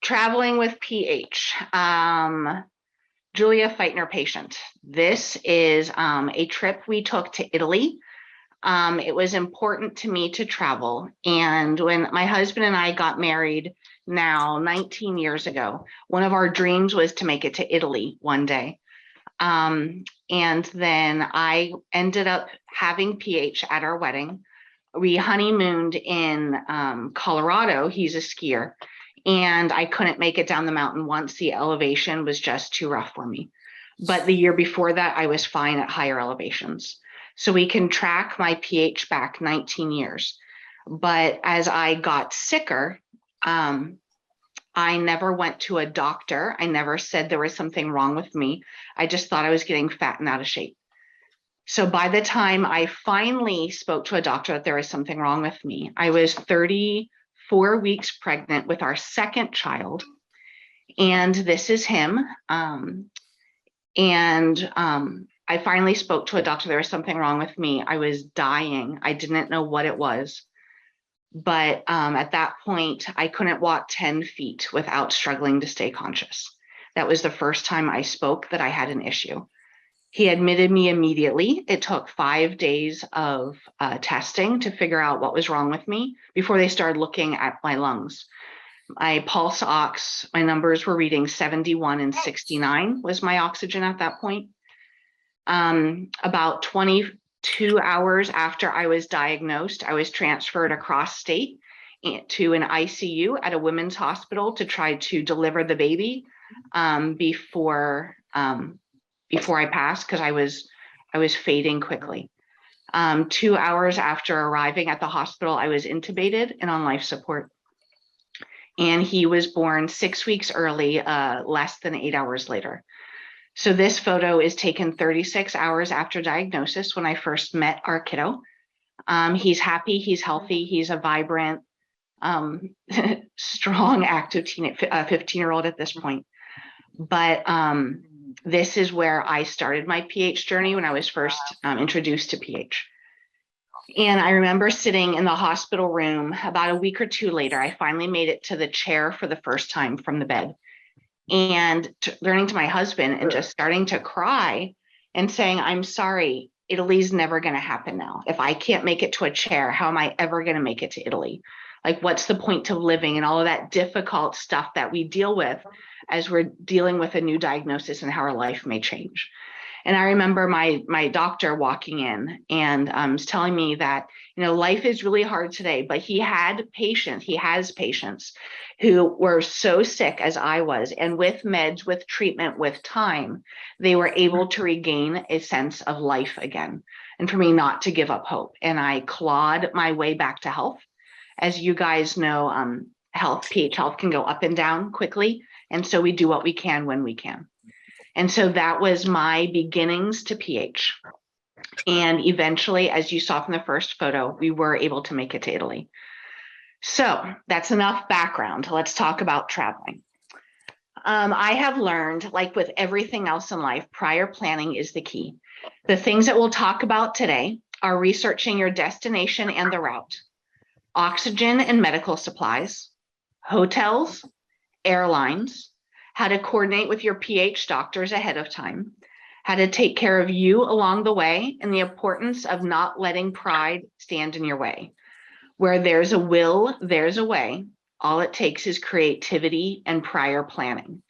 Traveling with PH. Julia Fietner patient. This is a trip we took to Italy. It was important to me to travel. And when my husband and I got married now 19 years ago, one of our dreams was to make it to Italy one day. And then I ended up having PH at our wedding. We honeymooned in Colorado. He's a skier. And I couldn't make it down the mountain once. The elevation was just too rough for me. But the year before that, I was fine at higher elevations. So we can track my PH back 19 years. But as I got sicker, I never went to a doctor. I never said there was something wrong with me. I just thought I was getting fat and out of shape. So by the time I finally spoke to a doctor that there was something wrong with me, I was 34 weeks pregnant with our second child. And this is him. I finally spoke to a doctor. There was something wrong with me. I was dying. I didn't know what it was. But at that point, I couldn't walk 10 feet without struggling to stay conscious. That was the first time I spoke that I had an issue. He admitted me immediately. It took 5 days of testing to figure out what was wrong with me before they started looking at my lungs. My pulse ox, my numbers were reading 71 and 69 was my oxygen at that point. About 22 hours after I was diagnosed, I was transferred across state to an ICU at a women's hospital to try to deliver the baby before I passed, because I was fading quickly. 2 hours after arriving at the hospital, I was intubated and on life support. And he was born 6 weeks early, less than 8 hours later. So this photo is taken 36 hours after diagnosis when I first met our kiddo. He's happy, he's healthy, he's a vibrant, strong, active 15-year-old at this point. But this is where I started my PH journey when I was first introduced to PH. And I remember sitting in the hospital room about a week or two later. I finally made it to the chair for the first time from the bed, and turning to my husband and just starting to cry and saying, I'm sorry, Italy's never going to happen now. If I can't make it to a chair, how am I ever going to make it to Italy? Like, what's the point of living? And all of that difficult stuff that we deal with as we're dealing with a new diagnosis and how our life may change. And I remember my doctor walking in and was telling me that, life is really hard today, but he has patients who were so sick as I was, and with meds, with treatment, with time, they were able to regain a sense of life again. And for me not to give up hope. And I clawed my way back to health. As you guys know, PH health can go up and down quickly. And so we do what we can when we can. And so that was my beginnings to PH. And eventually, as you saw from the first photo, we were able to make it to Italy. So that's enough background. Let's talk about traveling. I have learned, like with everything else in life, prior planning is the key. The things that we'll talk about today are researching your destination and the route, oxygen and medical supplies, hotels, airlines, how to coordinate with your PH doctors ahead of time, how to take care of you along the way, and the importance of not letting pride stand in your way. Where there's a will, there's a way. All it takes is creativity and prior planning.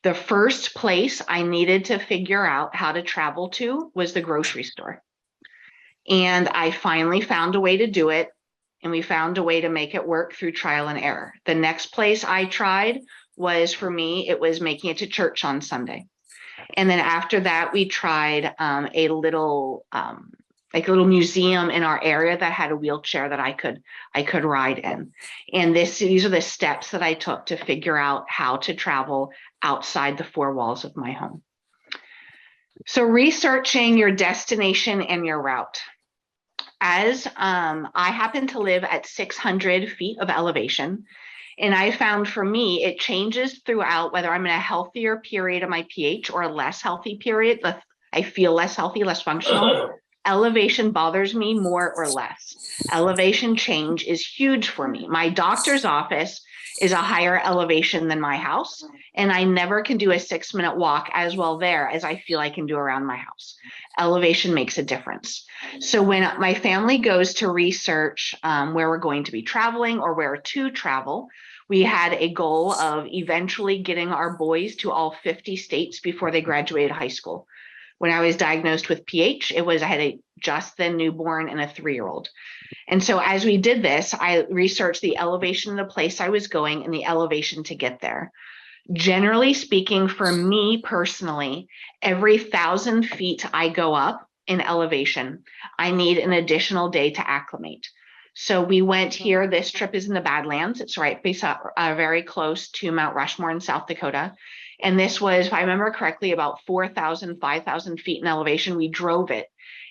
The first place I needed to figure out how to travel to was the grocery store. And I finally found a way to do it, and we found a way to make it work through trial and error. The next place I tried was, for me, it was making it to church on Sunday. And then after that, we tried a little museum in our area that had a wheelchair that I could ride in. And these are the steps that I took to figure out how to travel outside the four walls of my home. So researching your destination and your route. As I happen to live at 600 feet of elevation, and I found for me, it changes throughout whether I'm in a healthier period of my PH or a less healthy period. I feel less healthy, less functional. elevation bothers me more or less. Elevation change is huge for me. My doctor's office is a higher elevation than my house, and I never can do a 6-minute walk as well there as I feel I can do around my house. Elevation makes a difference. So when my family goes to research where we're going to be traveling or where to travel, we had a goal of eventually getting our boys to all 50 states before they graduated high school. When I was diagnosed with PH, I had a just then newborn and a 3-year-old. And so as we did this, I researched the elevation of the place I was going and the elevation to get there. Generally speaking, for me personally, every 1,000 feet I go up in elevation, I need an additional day to acclimate. So we went here. This trip is in the Badlands. It's right beside, very close to Mount Rushmore in South Dakota. And this was, if I remember correctly, about 4,000, 5,000 feet in elevation. We drove it.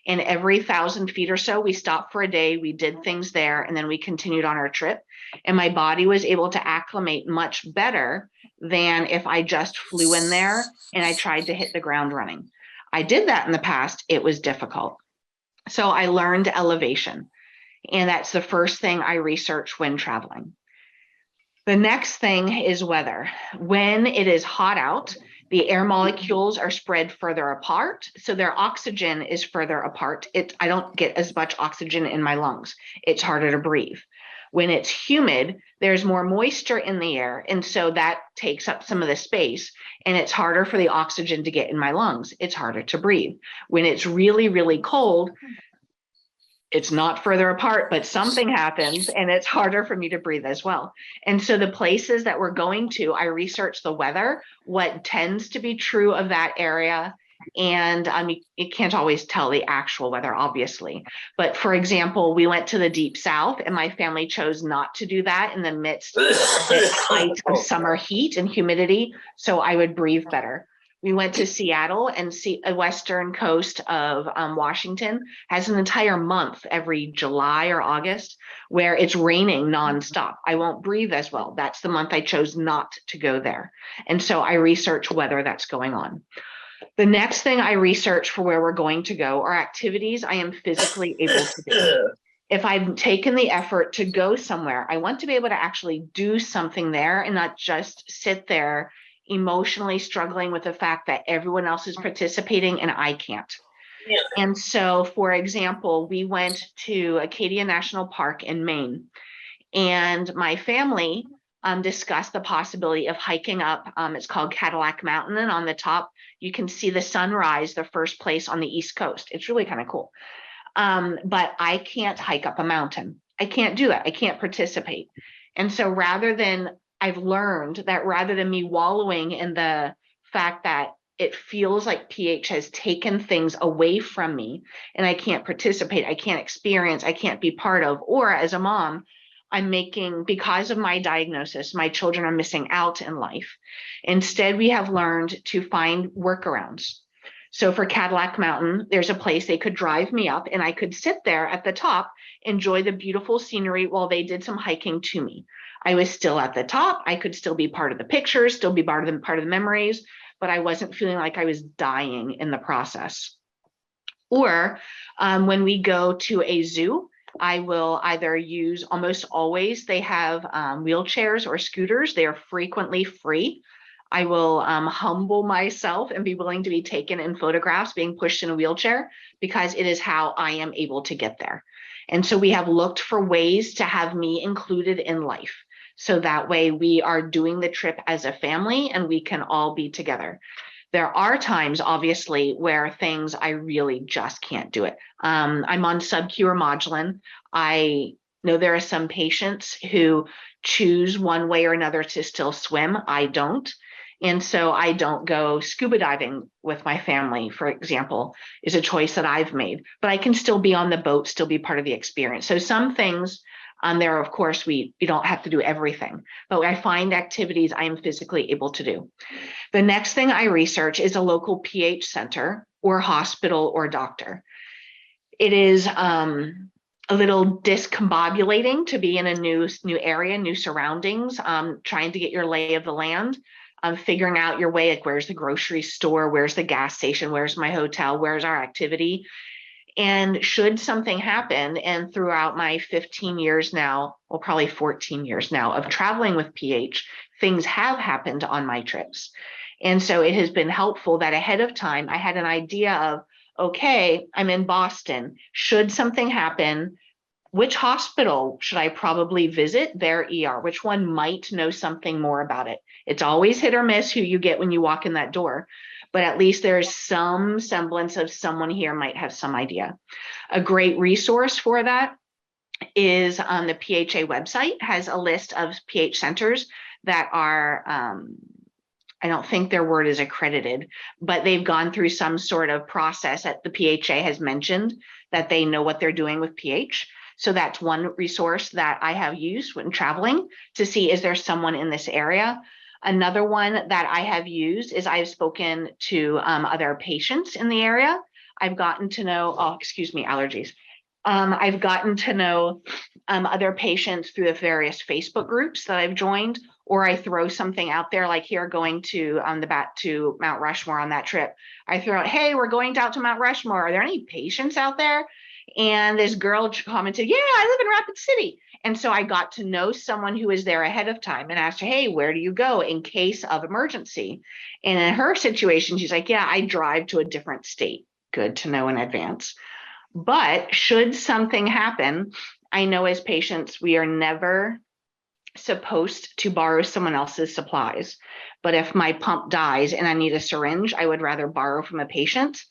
And every 1,000 feet or so, we stopped for a day, we did things there, and then we continued on our trip. And my body was able to acclimate much better than if I just flew in there and I tried to hit the ground running. I did that in the past. It was difficult. So I learned elevation. And that's the first thing I research when traveling. The next thing is weather. When it is hot out, the air molecules are spread further apart, so their oxygen is further apart. I don't get as much oxygen in my lungs. It's harder to breathe. When it's humid, there's more moisture in the air, and so that takes up some of the space, and it's harder for the oxygen to get in my lungs. It's harder to breathe. When it's really, really cold, it's not further apart, but something happens and it's harder for me to breathe as well. And so the places that we're going to, I research the weather, what tends to be true of that area. And you can't always tell the actual weather, obviously. But for example, we went to the deep south and my family chose not to do that in the midst of the height of summer heat and humidity, so I would breathe better. We went to Seattle, and a western coast of Washington has an entire month every July or August where it's raining nonstop. I won't breathe as well. That's the month I chose not to go there. And so I research whether that's going on. The next thing I research for where we're going to go are activities I am physically able to do. If I've taken the effort to go somewhere, I want to be able to actually do something there and not just sit there emotionally struggling with the fact that everyone else is participating and I can't. Yeah. And so, for example, we went to Acadia National Park in Maine, and my family discussed the possibility of hiking up. It's called Cadillac Mountain, and on the top, you can see the sunrise, the first place on the East Coast. It's really kind of cool. But I can't hike up a mountain. I can't do that. I can't participate. And so I've learned that rather than me wallowing in the fact that it feels like PH has taken things away from me and I can't participate, I can't experience, I can't be part of, or as a mom, because of my diagnosis, my children are missing out in life. Instead, we have learned to find workarounds. So for Cadillac Mountain, there's a place they could drive me up and I could sit there at the top, enjoy the beautiful scenery while they did some hiking to me. I was still at the top. I could still be part of the pictures, still be part of the memories, but I wasn't feeling like I was dying in the process. Or when we go to a zoo, I will either use, almost always, they have wheelchairs or scooters. They are frequently free. I will humble myself and be willing to be taken in photographs being pushed in a wheelchair because it is how I am able to get there. And so we have looked for ways to have me included in life. So that way we are doing the trip as a family and we can all be together. There are times, obviously, where things I really just can't do it. I'm on sub-Q or Modulin. I know there are some patients who choose one way or another to still swim. I don't. And so I don't go scuba diving with my family, for example, is a choice that I've made. But I can still be on the boat, still be part of the experience. So some things there, of course, we don't have to do everything, but I find activities I am physically able to do. The next thing I research is a local PH center or hospital or doctor. It is a little discombobulating to be in a new area, new surroundings, trying to get your lay of the land, figuring out your way, like where's the grocery store, where's the gas station, where's my hotel, where's our activity. And should something happen, and throughout my 15 years now, well, probably 14 years now of traveling with PH, things have happened on my trips. And so it has been helpful that ahead of time, I had an idea of, okay, I'm in Boston. Should something happen, which hospital should I probably visit their ER? Which one might know something more about it? It's always hit or miss who you get when you walk in that door, but at least there's some semblance of someone here might have some idea. A great resource for that is on the PHA website, has a list of PH centers that are, I don't think their word is accredited, but they've gone through some sort of process that the PHA has mentioned that they know what they're doing with PH. So that's one resource that I have used when traveling to see, is there someone in this area? Another one that I have used is I've spoken to other patients in the area. I've gotten to know, allergies. I've gotten to know other patients through the various Facebook groups that I've joined, or I throw something out there, like here going to to Mount Rushmore on that trip. I throw out, hey, we're going out to Mount Rushmore. Are there any patients out there? And this girl commented, yeah, I live in Rapid City. And so I got to know someone who was there ahead of time and asked her, hey, where do you go in case of emergency? And in her situation, she's like, yeah, I drive to a different state. Good to know in advance. But should something happen, I know as patients, we are never supposed to borrow someone else's supplies. But if my pump dies and I need a syringe, I would rather borrow from a patient.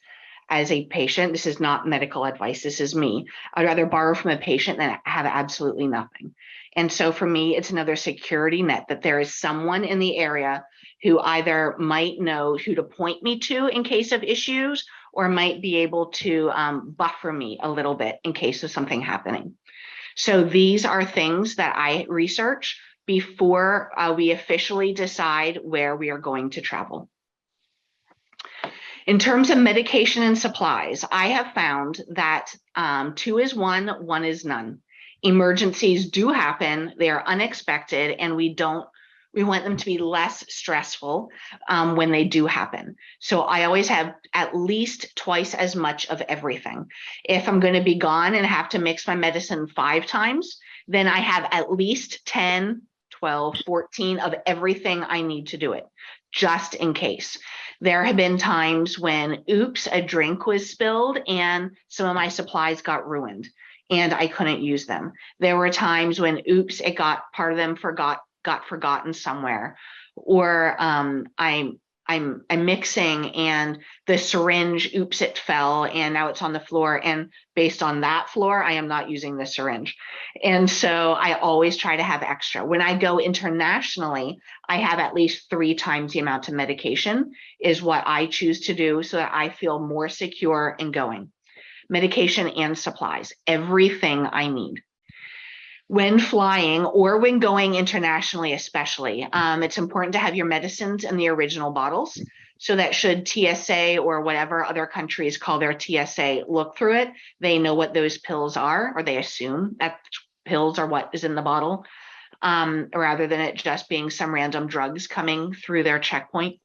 As a patient, this is not medical advice, this is me. I'd rather borrow from a patient than have absolutely nothing. And so for me, it's another security net that there is someone in the area who either might know who to point me to in case of issues, or might be able to buffer me a little bit in case of something happening. So these are things that I research before we officially decide where we are going to travel. In terms of medication and supplies, I have found that 2 is 1, 1 is none. Emergencies do happen, they are unexpected, and we want them to be less stressful when they do happen. So I always have at least twice as much of everything. If I'm going to be gone and have to mix my medicine 5 times, then I have at least 10, 12, 14 of everything I need to do it, just in case. There have been times when, oops, a drink was spilled and some of my supplies got ruined and I couldn't use them. There were times when, oops, part of them got forgotten somewhere, or I'm mixing and the syringe, oops, it fell and now it's on the floor, and based on that floor, I am not using the syringe. And so I always try to have extra. When I go internationally, I have at least 3 times the amount of medication is what I choose to do so that I feel more secure in going. Medication and supplies, everything I need. When flying or when going internationally, especially, it's important to have your medicines in the original bottles so that should TSA or whatever other countries call their TSA look through it, they know what those pills are, or they assume that pills are what is in the bottle, rather than it just being some random drugs coming through their checkpoint.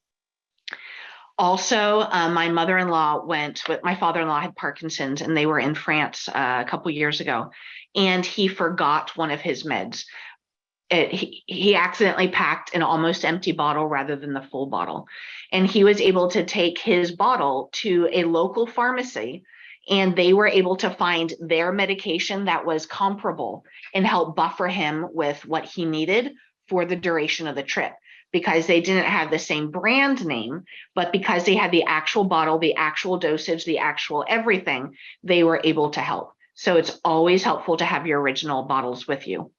Also, my mother-in-law went with my father-in-law had Parkinson's, and they were in France a couple years ago, and he forgot one of his meds. He accidentally packed an almost empty bottle rather than the full bottle. And he was able to take his bottle to a local pharmacy, and they were able to find their medication that was comparable and help buffer him with what he needed for the duration of the trip, because they didn't have the same brand name, but because they had the actual bottle, the actual dosage, the actual everything, they were able to help. So it's always helpful to have your original bottles with you.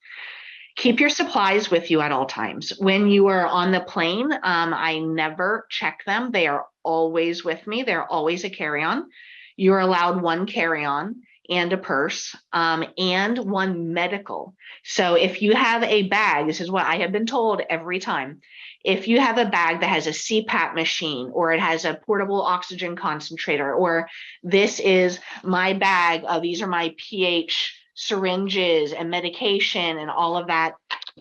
Keep your supplies with you at all times. When you are on the plane, I never check them. They are always with me. They're always a carry-on. You're allowed 1 carry-on and a purse, and 1 medical. So if you have a bag, this is what I have been told every time. If you have a bag that has a CPAP machine, or it has a portable oxygen concentrator, or this is my bag, these are my pH syringes and medication and all of that,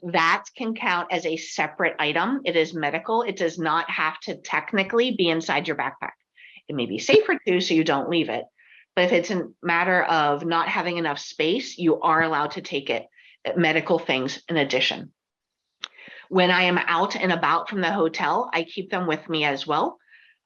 that can count as a separate item. It is medical. It does not have to technically be inside your backpack. It may be safer to, so you don't leave it, But if it's a matter of not having enough space, you are allowed to take it, medical things in addition. When I am out and about from the hotel, I keep them with me as well.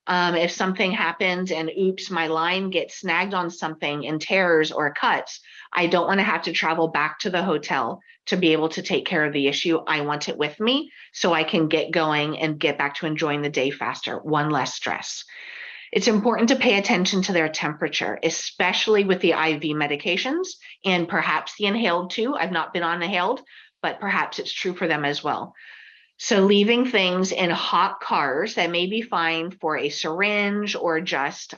If something happens and oops, my line gets snagged on something and tears or cuts, I don't want to have to travel back to the hotel to be able to take care of the issue. I want it with me so I can get going and get back to enjoying the day faster, one less stress. It's important to pay attention to their temperature, especially with the IV medications and perhaps the inhaled too. I've not been on inhaled, but perhaps it's true for them as well. So leaving things in hot cars that may be fine for a syringe or just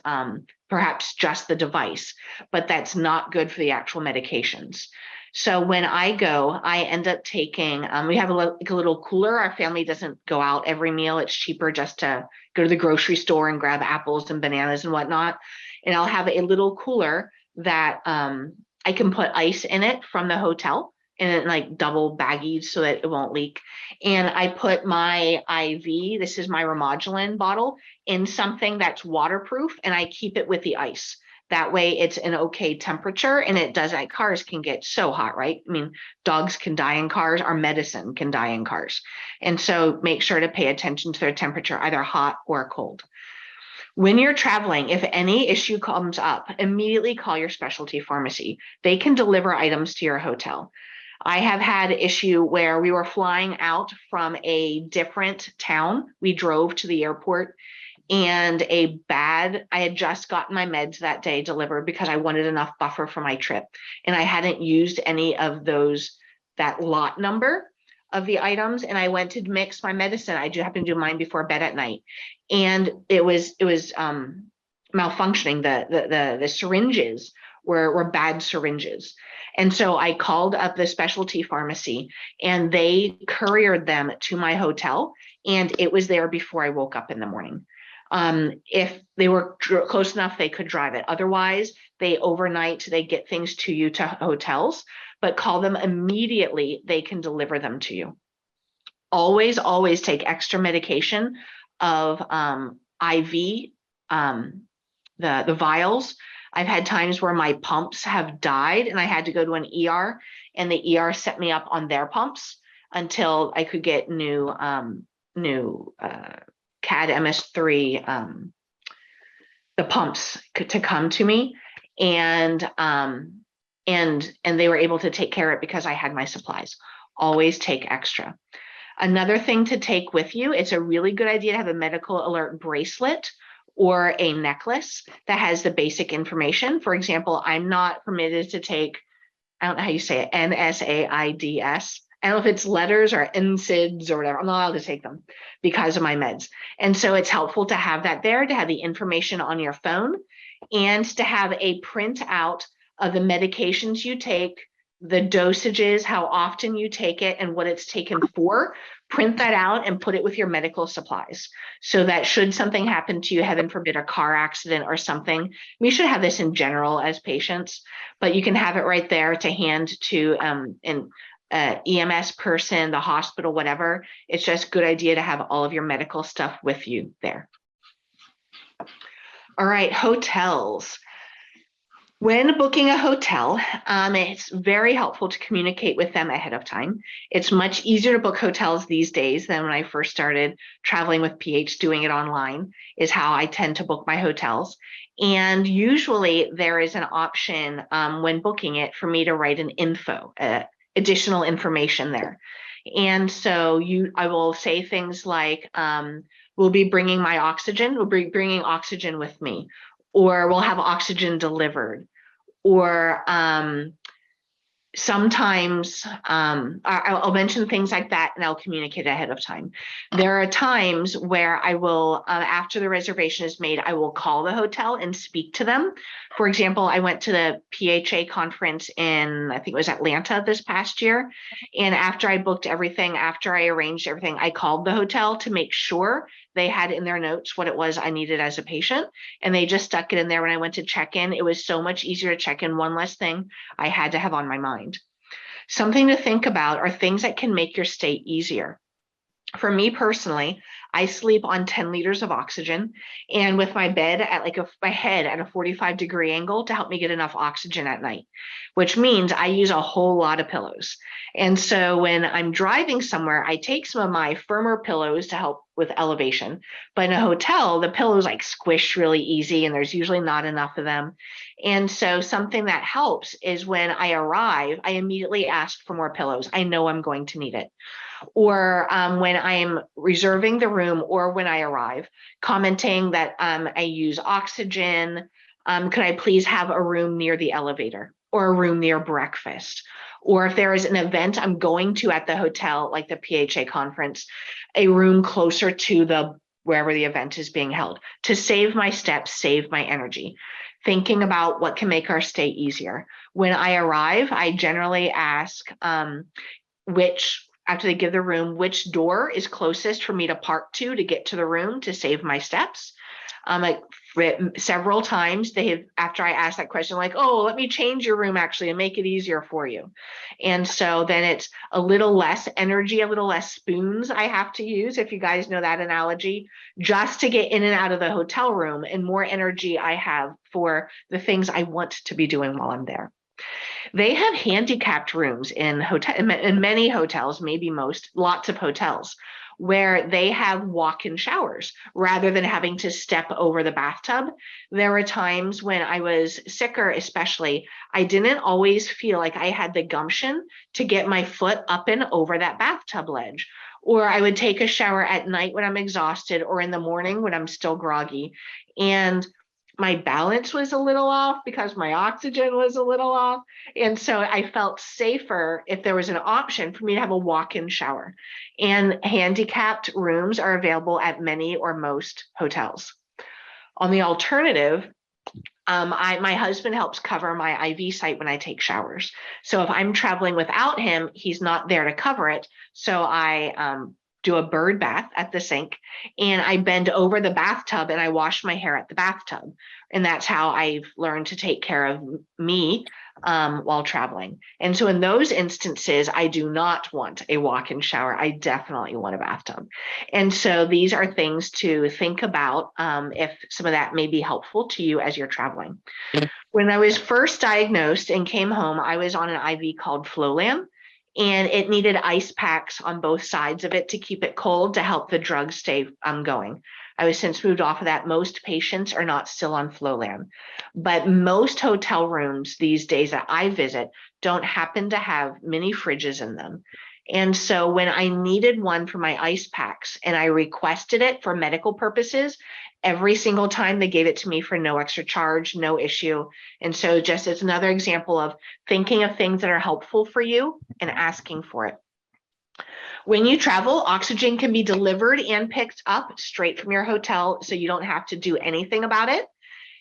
perhaps just the device, but that's not good for the actual medications. So when I go, I end up taking, we have like a little cooler. Our family doesn't go out every meal. It's cheaper just to go to the grocery store and grab apples and bananas and whatnot. And I'll have a little cooler that I can put ice in it from the hotel, and like double baggies so that it won't leak. And I put my IV, this is my Remodulin bottle, in something that's waterproof, and I keep it with the ice. That way it's an okay temperature, and it does, like cars can get so hot, right? I mean, dogs can die in cars, our medicine can die in cars. And so make sure to pay attention to their temperature, either hot or cold. When you're traveling, if any issue comes up, immediately call your specialty pharmacy. They can deliver items to your hotel. I have had an issue where we were flying out from a different town. We drove to the airport, and I had just gotten my meds that day delivered because I wanted enough buffer for my trip. And I hadn't used any of that lot number of the items. And I went to mix my medicine. I do happen to do mine before bed at night. And it was malfunctioning. The syringes were bad syringes. And so I called up the specialty pharmacy, and they couriered them to my hotel, and it was there before I woke up in the morning. If they were close enough, they could drive it. Otherwise, they get things to you to hotels, but call them immediately. They can deliver them to you. Always, always take extra medication of IV, the vials. I've had times where my pumps have died and I had to go to an ER, and the ER set me up on their pumps until I could get new CAD MS3, the pumps to come to me, and they were able to take care of it because I had my supplies. Always take extra. Another thing to take with you, it's a really good idea to have a medical alert bracelet or a necklace that has the basic information. For example, I'm not permitted to take, I don't know how you say it, NSAIDs. I don't know if it's letters or NSIDs or whatever. I'm not allowed to take them because of my meds. And so it's helpful to have that there, to have the information on your phone, and to have a printout of the medications you take, the dosages, how often you take it, and what it's taken for. Print that out and put it with your medical supplies, so that should something happen to you, heaven forbid, a car accident or something. We should have this in general as patients, but you can have it right there to hand to an EMS person, the hospital, whatever. It's just a good idea to have all of your medical stuff with you there. All right, hotels. When booking a hotel, it's very helpful to communicate with them ahead of time. It's much easier to book hotels these days than when I first started traveling with PH. Doing it online is how I tend to book my hotels. And usually there is an option when booking it for me to write an info, additional information there. And so I will say things like, we'll be bringing my oxygen, we'll be bringing oxygen with me, or we'll have oxygen delivered, or sometimes I'll mention things like that, and I'll communicate ahead of time. There are times where I will, after the reservation is made, I will call the hotel and speak to them. For example, I went to the PHA conference in, I think it was Atlanta this past year. And after I booked everything, after I arranged everything, I called the hotel to make sure they had in their notes what it was I needed as a patient. And they just stuck it in there when I went to check in. It was so much easier to check in, one less thing I had to have on my mind. Something to think about are things that can make your stay easier. For me personally, I sleep on 10 liters of oxygen, and with my bed at my head at a 45-degree angle to help me get enough oxygen at night, which means I use a whole lot of pillows. And so when I'm driving somewhere, I take some of my firmer pillows to help with elevation. But in a hotel, the pillows like squish really easy, and there's usually not enough of them. And so something that helps is when I arrive, I immediately ask for more pillows. I know I'm going to need it. Or when I'm reserving the room or when I arrive, commenting that I use oxygen. Could I please have a room near the elevator or a room near breakfast? Or if there is an event I'm going to at the hotel, like the PHA conference, a room closer to wherever the event is being held, to save my steps, save my energy. Thinking about what can make our stay easier. When I arrive, I generally ask after they give the room, which door is closest for me to park to get to the room to save my steps. Like several times after I ask that question, like, oh, let me change your room actually and make it easier for you. And so then it's a little less energy, a little less spoons I have to use, if you guys know that analogy, just to get in and out of the hotel room, and more energy I have for the things I want to be doing while I'm there. They have handicapped rooms in many hotels, maybe most, lots of hotels, where they have walk-in showers rather than having to step over the bathtub. There were times when I was sicker, especially, I didn't always feel like I had the gumption to get my foot up and over that bathtub ledge. Or I would take a shower at night when I'm exhausted, or in the morning when I'm still groggy. And my balance was a little off because my oxygen was a little off. And so I felt safer if there was an option for me to have a walk-in shower. And handicapped rooms are available at many or most hotels. On the alternative, my husband helps cover my IV site when I take showers. So if I'm traveling without him, he's not there to cover it. So I do a bird bath at the sink, and I bend over the bathtub and I wash my hair at the bathtub. And that's how I've learned to take care of me while traveling. And so in those instances, I do not want a walk-in shower. I definitely want a bathtub. And so these are things to think about if some of that may be helpful to you as you're traveling. When I was first diagnosed and came home, I was on an IV called Flolan, and it needed ice packs on both sides of it to keep it cold to help the drug stay going. I was since moved off of that. Most patients are not still on Flolan, but most hotel rooms these days that I visit don't happen to have mini fridges in them. And so when I needed one for my ice packs and I requested it for medical purposes, every single time they gave it to me for no extra charge, no issue. And so just as another example of thinking of things that are helpful for you and asking for it. When you travel, oxygen can be delivered and picked up straight from your hotel, so you don't have to do anything about it.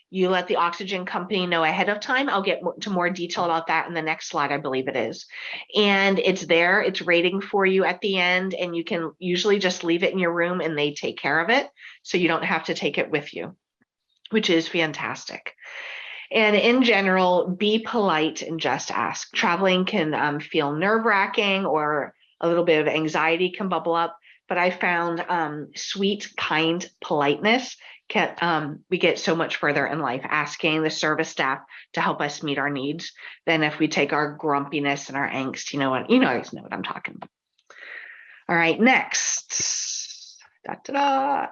You let the oxygen company know ahead of time. I'll get to more detail about that in the next slide, I believe it is. And it's there, it's rating for you at the end, and you can usually just leave it in your room and they take care of it. So you don't have to take it with you, which is fantastic. And in general, be polite and just ask. Traveling can feel nerve-wracking, or a little bit of anxiety can bubble up, but I found sweet, kind politeness we get so much further in life asking the service staff to help us meet our needs than if we take our grumpiness and our angst. You guys know what I'm talking about. All right, next.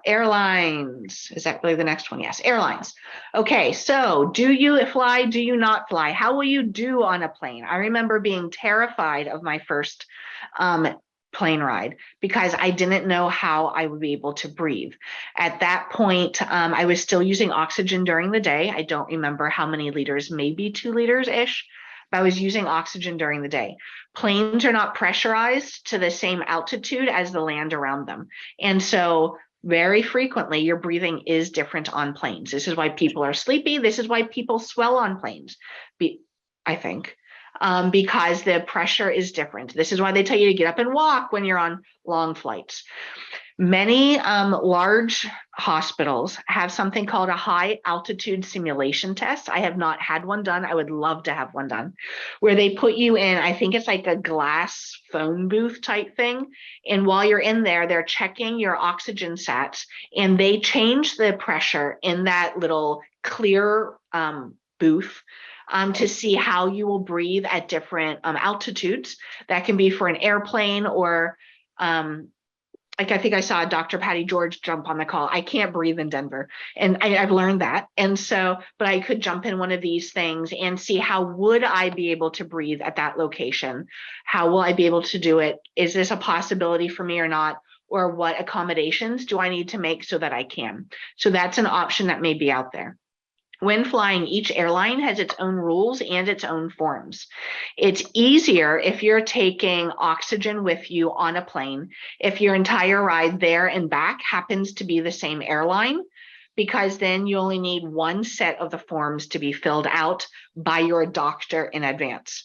Airlines. Is that really the next one? Yes, airlines. Okay, so do you fly? Do you not fly? How will you do on a plane? I remember being terrified of my first plane ride because I didn't know how I would be able to breathe. At that point, I was still using oxygen during the day. I don't remember how many liters, maybe 2 liters-ish, but I was using oxygen during the day. Planes are not pressurized to the same altitude as the land around them. And so very frequently, your breathing is different on planes. This is why people are sleepy. This is why people swell on planes, I think. Because the pressure is different. This is why they tell you to get up and walk when you're on long flights. Many large hospitals have something called a high altitude simulation test. I have not had one done. I would love to have one done, where they put you in, I think it's like a glass phone booth type thing. And while you're in there, they're checking your oxygen sats, and they change the pressure in that little clear booth to see how you will breathe at different altitudes. That can be for an airplane or like I think I saw Dr. Patty George jump on the call. I can't breathe in Denver, and I've learned that. And so, but I could jump in one of these things and see how would I be able to breathe at that location? How will I be able to do it? Is this a possibility for me or not? Or what accommodations do I need to make so that I can? So that's an option that may be out there. When flying, each airline has its own rules and its own forms. It's easier if you're taking oxygen with you on a plane, if your entire ride there and back happens to be the same airline, because then you only need one set of the forms to be filled out by your doctor in advance.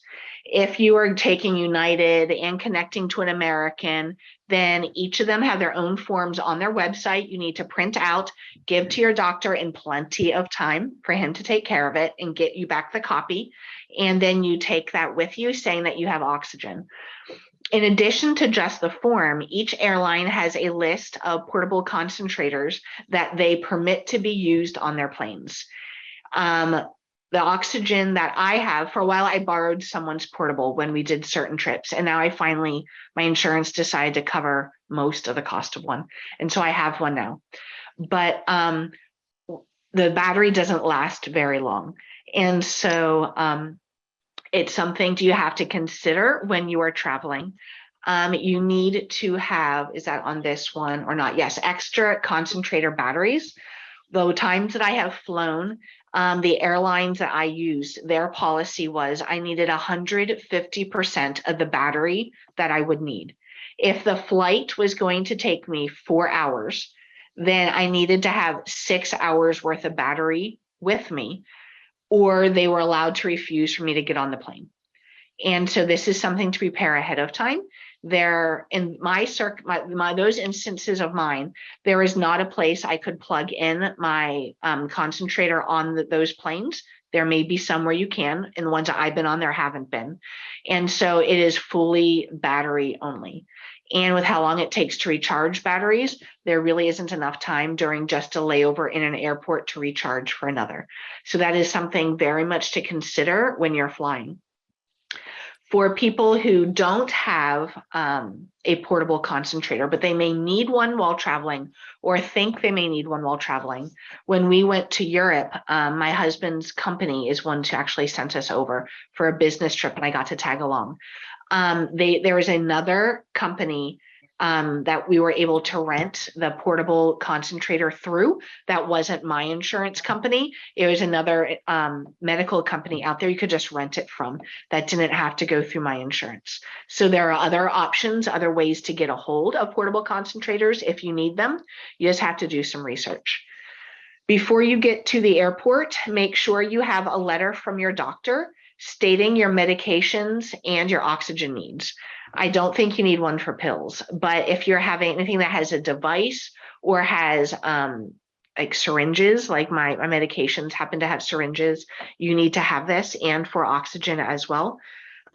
If you are taking United and connecting to an American, then each of them have their own forms on their website. You need to print out, give to your doctor in plenty of time for him to take care of it and get you back the copy. And then you take that with you saying that you have oxygen. In addition to just the form, each airline has a list of portable concentrators that they permit to be used on their planes. The oxygen that I have, for a while, I borrowed someone's portable when we did certain trips. And now my insurance decided to cover most of the cost of one. And so I have one now. But the battery doesn't last very long. And so it's something you have to consider when you are traveling. You need to have, is that on this one or not? Yes, extra concentrator batteries. The times that I have flown, the airlines that I used, their policy was I needed 150% of the battery that I would need. If the flight was going to take me 4 hours, then I needed to have 6 hours worth of battery with me, or they were allowed to refuse for me to get on the plane. And so this is something to prepare ahead of time. There, in those instances of mine, there is not a place I could plug in my concentrator on those planes. There may be some where you can, and the ones that I've been on, there haven't been. And so it is fully battery only. And with how long it takes to recharge batteries, there really isn't enough time during just a layover in an airport to recharge for another. So that is something very much to consider when you're flying. For people who don't have a portable concentrator, but they may need one while traveling or think they may need one while traveling. When we went to Europe, my husband's company is one who actually sent us over for a business trip, and I got to tag along. There was another company that we were able to rent the portable concentrator through. That wasn't my insurance company. It was another medical company out there you could just rent it from that didn't have to go through my insurance. So there are other options, other ways to get a hold of portable concentrators if you need them. You just have to do some research. Before you get to the airport, make sure you have a letter from your doctor stating your medications and your oxygen needs. I don't think you need one for pills, but if you're having anything that has a device or has like syringes, like my medications happen to have syringes, you need to have this, and for oxygen as well.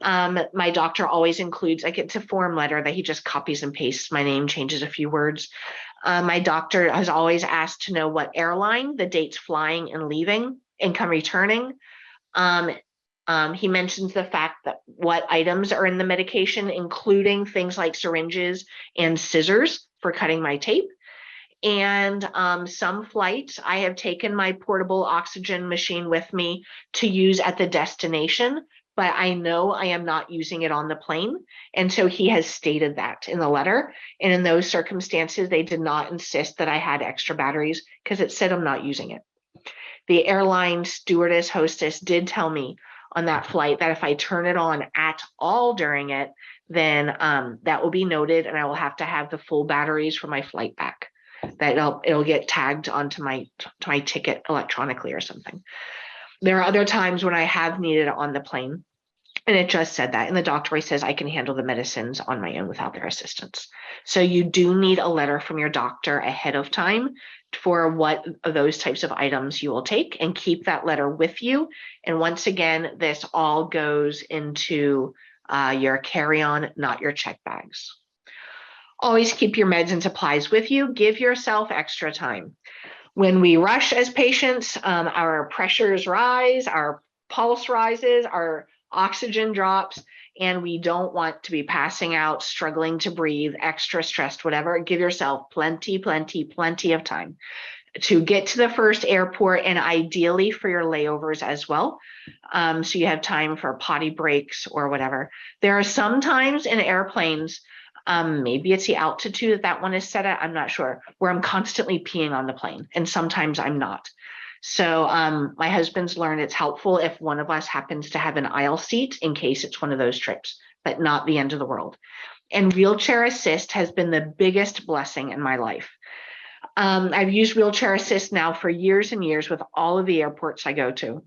My doctor always includes, like, it's a form letter that he just copies and pastes my name, changes a few words. My doctor has always asked to know what airline, the dates flying and leaving, income returning. He mentions the fact that what items are in the medication, including things like syringes and scissors for cutting my tape. And some flights, I have taken my portable oxygen machine with me to use at the destination, but I know I am not using it on the plane. And so he has stated that in the letter. And in those circumstances, they did not insist that I had extra batteries because it said I'm not using it. The airline stewardess hostess did tell me on that flight that if I turn it on at all during it, then that will be noted, and I will have to have the full batteries for my flight back. That it'll get tagged onto my ticket electronically or something. There are other times when I have needed it on the plane. And it just said that. And the doctor says I can handle the medicines on my own without their assistance. So you do need a letter from your doctor ahead of time for what of those types of items you will take, and keep that letter with you. And once again, this all goes into your carry-on, not your check bags. Always keep your meds and supplies with you. Give yourself extra time. When we rush as patients, our pressures rise, our pulse rises, our oxygen drops, and we don't want to be passing out, struggling to breathe, extra stressed, whatever. Give yourself plenty of time to get to the first airport, and ideally for your layovers as well. So you have time for potty breaks or whatever. There are some times in airplanes, maybe it's the altitude that one is set at, I'm not sure, where I'm constantly peeing on the plane, and sometimes I'm not. So my husband's learned it's helpful if one of us happens to have an aisle seat in case it's one of those trips, but not the end of the world. And wheelchair assist has been the biggest blessing in my life. I've used wheelchair assist now for years and years with all of the airports I go to.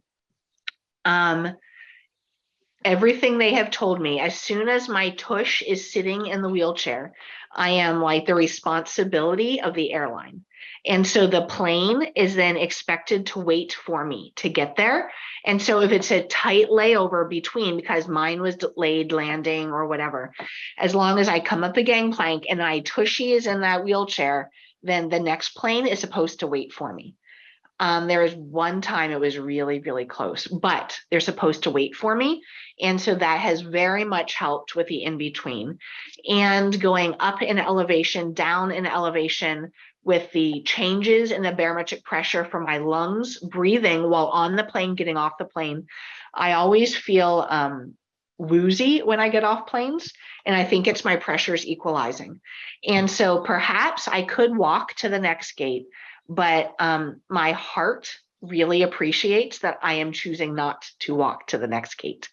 Everything they have told me, as soon as my tush is sitting in the wheelchair, I am like the responsibility of the airline. And so the plane is then expected to wait for me to get there. And so if it's a tight layover between, because mine was delayed landing or whatever, as long as I come up the gangplank and my tushy is in that wheelchair, then the next plane is supposed to wait for me. There was one time it was really close, but they're supposed to wait for me. And so that has very much helped with the in-between, and going up in elevation, down in elevation, with the changes in the barometric pressure for my lungs, breathing while on the plane, getting off the plane. I always feel woozy when I get off planes, and I think it's my pressures equalizing. And so perhaps I could walk to the next gate, but my heart really appreciates that I am choosing not to walk to the next gate.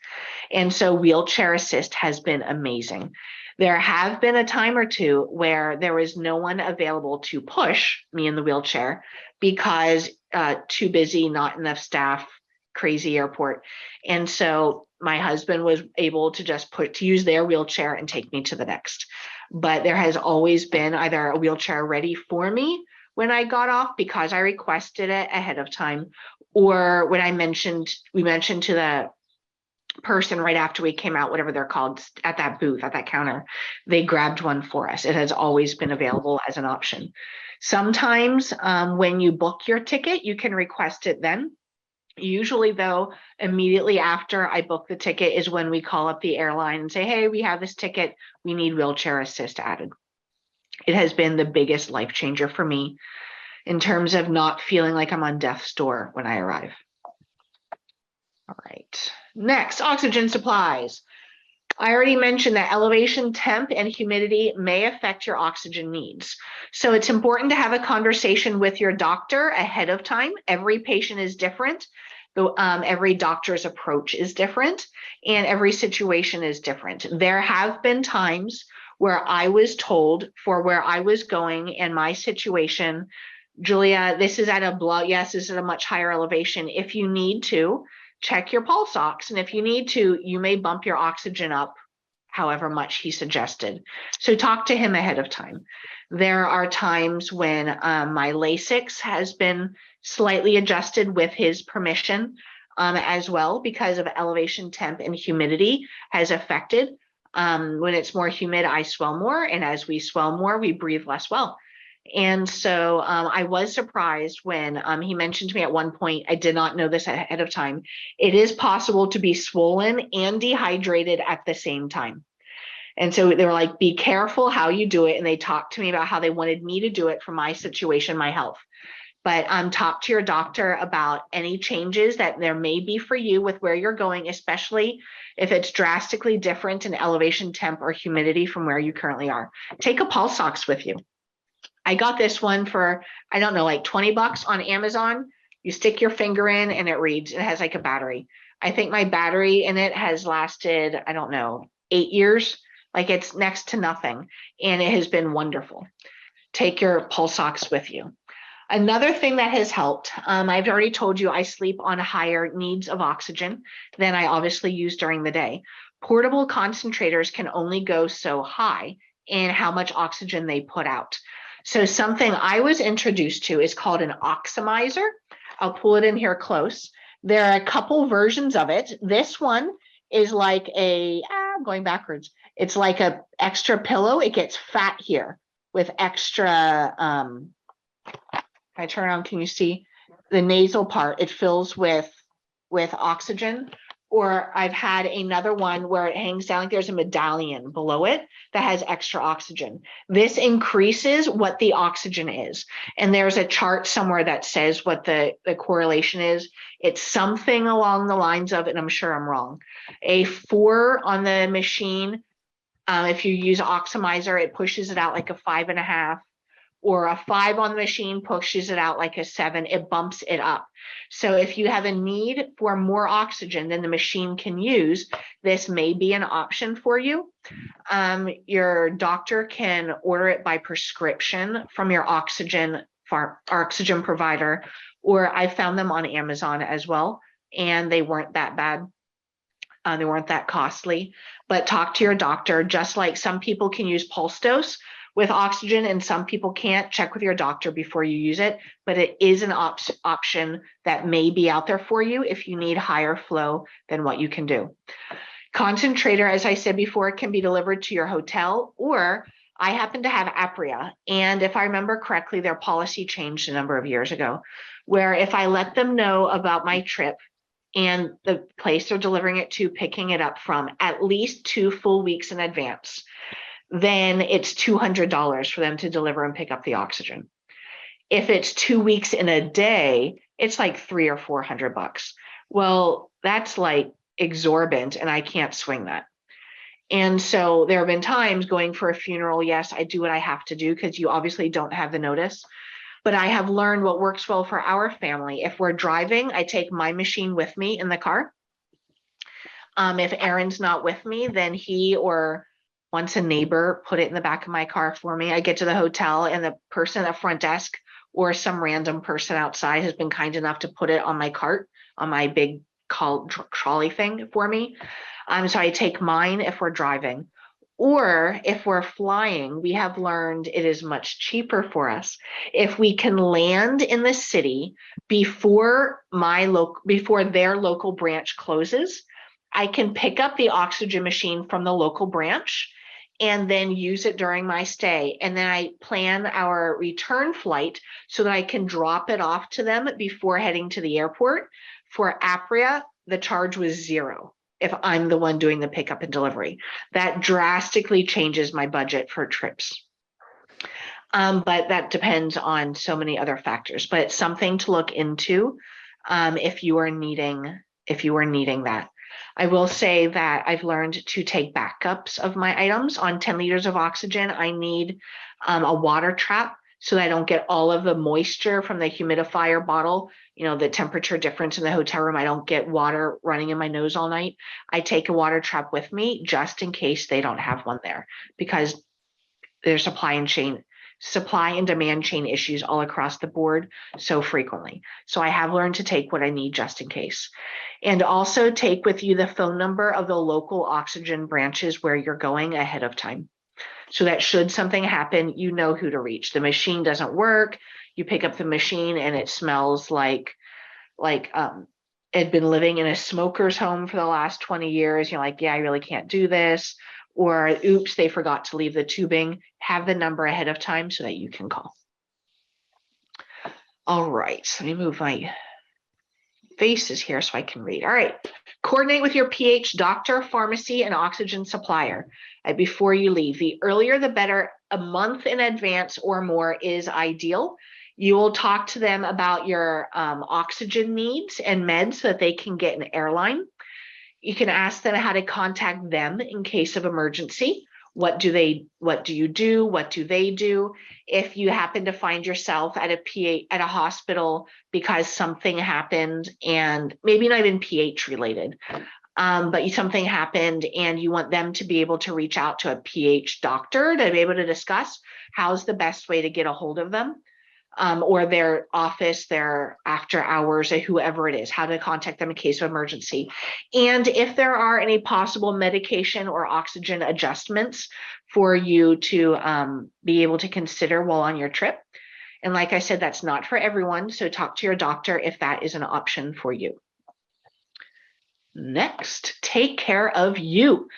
And so wheelchair assist has been amazing. There have been a time or two where there was no one available to push me in the wheelchair because too busy, not enough staff, crazy airport. And so my husband was able to just use their wheelchair and take me to the next. But there has always been either a wheelchair ready for me when I got off because I requested it ahead of time, or when we mentioned to the person right after we came out, whatever they're called, at that booth, at that counter, they grabbed one for us. It has always been available as an option. Sometimes when you book your ticket, you can request it then. Usually though, immediately after I book the ticket is when we call up the airline and say, hey, we have this ticket, we need wheelchair assist added. It has been the biggest life changer for me in terms of not feeling like I'm on death's door when I arrive. All right, next, oxygen supplies. I already mentioned that elevation, temp, and humidity may affect your oxygen needs. So it's important to have a conversation with your doctor ahead of time. Every patient is different. Every doctor's approach is different, and every situation is different. There have been times where I was told for where I was going and my situation, Julia, this is at a blood, yes, this is at a much higher elevation. If you need to, check your pulse ox. And if you need to, you may bump your oxygen up however much he suggested. So talk to him ahead of time. There are times when my Lasix has been slightly adjusted with his permission as well, because of elevation, temp, and humidity has affected. When it's more humid, I swell more. And as we swell more, we breathe less well. And so I was surprised when he mentioned to me at one point, I did not know this ahead of time, it is possible to be swollen and dehydrated at the same time. And so they were like, be careful how you do it. And they talked to me about how they wanted me to do it for my situation, my health. But talk to your doctor about any changes that there may be for you with where you're going, especially if it's drastically different in elevation, temp, or humidity from where you currently are. Take a pulse ox with you. I got this one for, I don't know, like $20 on Amazon. You stick your finger in and it reads. It has like a battery. I think my battery in it has lasted, I don't know, 8 years. Like it's next to nothing. And it has been wonderful. Take your pulse ox with you. Another thing that has helped, I've already told you I sleep on higher needs of oxygen than I obviously use during the day. Portable concentrators can only go so high in how much oxygen they put out. So something I was introduced to is called an oximeter. I'll pull it in here close. There are a couple versions of it. This one is like I'm going backwards. It's like a extra pillow. It gets fat here with extra, if I turn around, can you see the nasal part? It fills with oxygen. Or I've had another one where it hangs down like there's a medallion below it that has extra oxygen. This increases what the oxygen is. And there's a chart somewhere that says what the correlation is. It's something along the lines of, and I'm sure I'm wrong, a 4 on the machine. If you use oximeter, it pushes it out like a 5.5. Or a 5 on the machine pushes it out like a 7, it bumps it up. So if you have a need for more oxygen than the machine can use, this may be an option for you. Your doctor can order it by prescription from your oxygen provider, or I found them on Amazon as well, and they weren't that bad. They weren't that costly, but talk to your doctor. Just like some people can use pulse dose with oxygen and some people can't, check with your doctor before you use it, but it is an option that may be out there for you if you need higher flow than what you can do. Concentrator, as I said before, can be delivered to your hotel, or I happen to have Apria. And if I remember correctly, their policy changed a number of years ago, where if I let them know about my trip and the place they're delivering it to, picking it up from at least 2 full weeks in advance, then it's $200 for them to deliver and pick up the oxygen. If it's 2 weeks in a day, it's like $300 or $400. Well, that's like exorbitant, and I can't swing that. And so there have been times going for a funeral. Yes, I do what I have to do because you obviously don't have the notice. But I have learned what works well for our family. If we're driving, I take my machine with me in the car. If Aaron's not with me, then he or once a neighbor put it in the back of my car for me. I get to the hotel and the person at front desk or some random person outside has been kind enough to put it on my cart, on my big trolley thing for me. So I take mine if we're driving. Or if we're flying, we have learned it is much cheaper for us if we can land in the city before their local branch closes. I can pick up the oxygen machine from the local branch and then use it during my stay. And then I plan our return flight so that I can drop it off to them before heading to the airport. For Apria, the charge was $0 if I'm the one doing the pickup and delivery. That drastically changes my budget for trips. But that depends on so many other factors, but it's something to look into if you are needing that. I will say that I've learned to take backups of my items. On 10 liters of oxygen, I need a water trap so that I don't get all of the moisture from the humidifier bottle, the temperature difference in the hotel room. I don't get water running in my nose all night. I take a water trap with me just in case they don't have one there, because there's supply and demand chain issues all across the board so frequently. So I have learned to take what I need just in case. And also take with you the phone number of the local oxygen branches where you're going ahead of time, so that should something happen, you know who to reach. The machine doesn't work, you pick up the machine and it smells like had been living in a smoker's home for the last 20 years. You're like, yeah, I really can't do this. Or oops, they forgot to leave the tubing. Have the number ahead of time so that you can call. All right, let me move my faces here so I can read. All right, coordinate with your PH doctor, pharmacy, and oxygen supplier before you leave. The earlier the better. A month in advance or more is ideal. You will talk to them about your oxygen needs and meds so that they can get an airline. You can ask them how to contact them in case of emergency. What do you do? What do they do? If you happen to find yourself at a hospital because something happened, and maybe not even pH related, but something happened and you want them to be able to reach out to a pH doctor to be able to discuss how's the best way to get a hold of them. or their office, their after hours, or whoever it is, how to contact them in case of emergency. And if there are any possible medication or oxygen adjustments for you to be able to consider while on your trip. And like I said, that's not for everyone. So talk to your doctor if that is an option for you. Next, take care of you.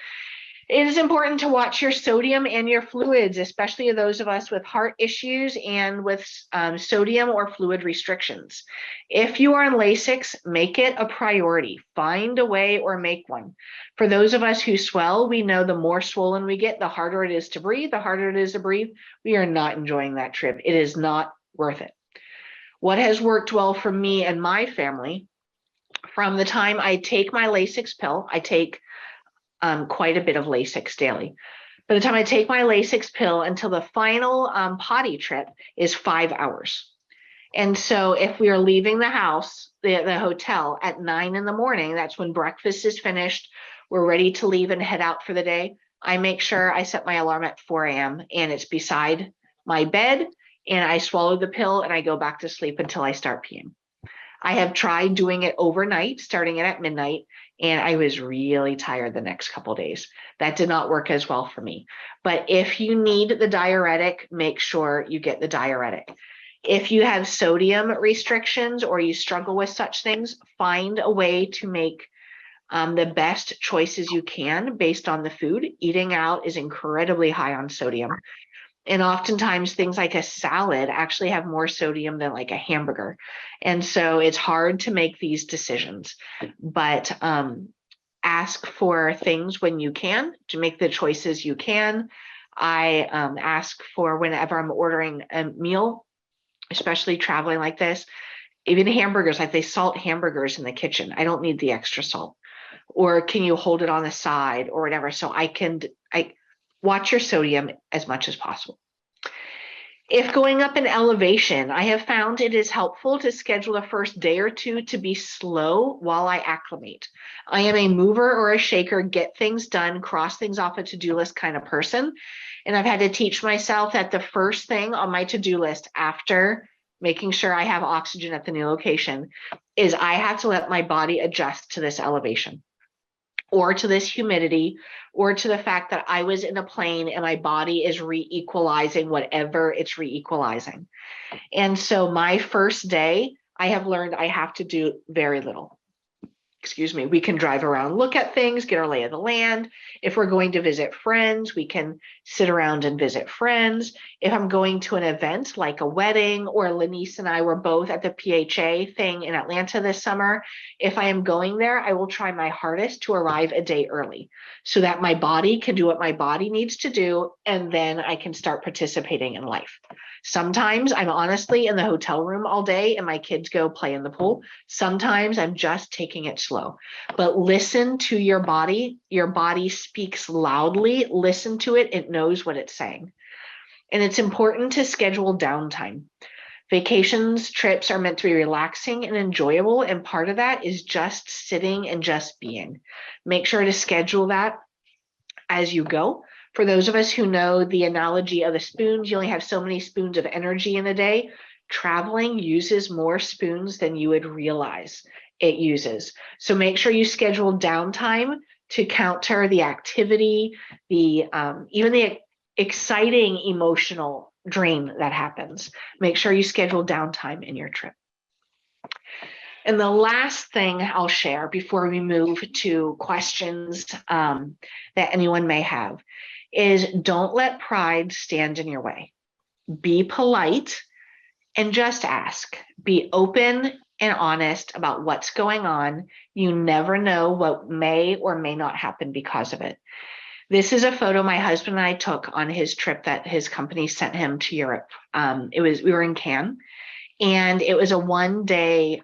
It is important to watch your sodium and your fluids, especially those of us with heart issues and with sodium or fluid restrictions. If you are on Lasix, make it a priority. Find a way or make one. For those of us who swell, we know the more swollen we get, the harder it is to breathe. The harder it is to breathe, we are not enjoying that trip. It is not worth it. What has worked well for me and my family, from the time I take my Lasix pill, I take quite a bit of Lasix daily. By the time I take my Lasix pill until the final potty trip is 5 hours. And so if we are leaving the house, the hotel at 9 in the morning, that's when breakfast is finished, we're ready to leave and head out for the day. I make sure I set my alarm at 4 a.m. and it's beside my bed, and I swallow the pill and I go back to sleep until I start peeing. I have tried doing it overnight, starting it at midnight, and I was really tired the next couple of days. That did not work as well for me. But if you need the diuretic, make sure you get the diuretic. If you have sodium restrictions or you struggle with such things, find a way to make the best choices you can based on the food. Eating out is incredibly high on sodium. And oftentimes things like a salad actually have more sodium than like a hamburger. And so it's hard to make these decisions, but ask for things when you can to make the choices you can. I ask for whenever I'm ordering a meal, especially traveling like this, even hamburgers, like they salt hamburgers in the kitchen. I don't need the extra salt. Or can you hold it on the side or whatever? So I watch your sodium as much as possible. If going up in elevation, I have found it is helpful to schedule the first day or two to be slow while I acclimate. I am a mover or a shaker, get things done, cross things off a to-do list kind of person. And I've had to teach myself that the first thing on my to-do list after making sure I have oxygen at the new location is I have to let my body adjust to this elevation, or to this humidity, or to the fact that I was in a plane and my body is re-equalizing whatever it's re-equalizing. And so my first day, I have learned I have to do very little. Excuse me, we can drive around, look at things, get our lay of the land. If we're going to visit friends, we can sit around and visit friends. If I'm going to an event like a wedding, or Lenice and I were both at the PHA thing in Atlanta this summer, if I am going there, I will try my hardest to arrive a day early so that my body can do what my body needs to do, and then I can start participating in life. Sometimes I'm honestly in the hotel room all day and my kids go play in the pool. Sometimes I'm just taking it slow. But listen to your body. Your body speaks loudly. Listen to it. It knows what it's saying. And it's important to schedule downtime. Vacations, trips are meant to be relaxing and enjoyable. And part of that is just sitting and just being. Make sure to schedule that as you go. For those of us who know the analogy of the spoons, you only have so many spoons of energy in a day. Traveling uses more spoons than you would realize it uses. So make sure you schedule downtime to counter the activity, even the exciting emotional drain that happens. Make sure you schedule downtime in your trip. And the last thing I'll share before we move to questions that anyone may have is don't let pride stand in your way. Be polite and just ask. Be open and honest about what's going on. You never know what may or may not happen because of it. This is a photo my husband and I took on his trip that his company sent him to Europe. We were in Cannes, and it was a one-day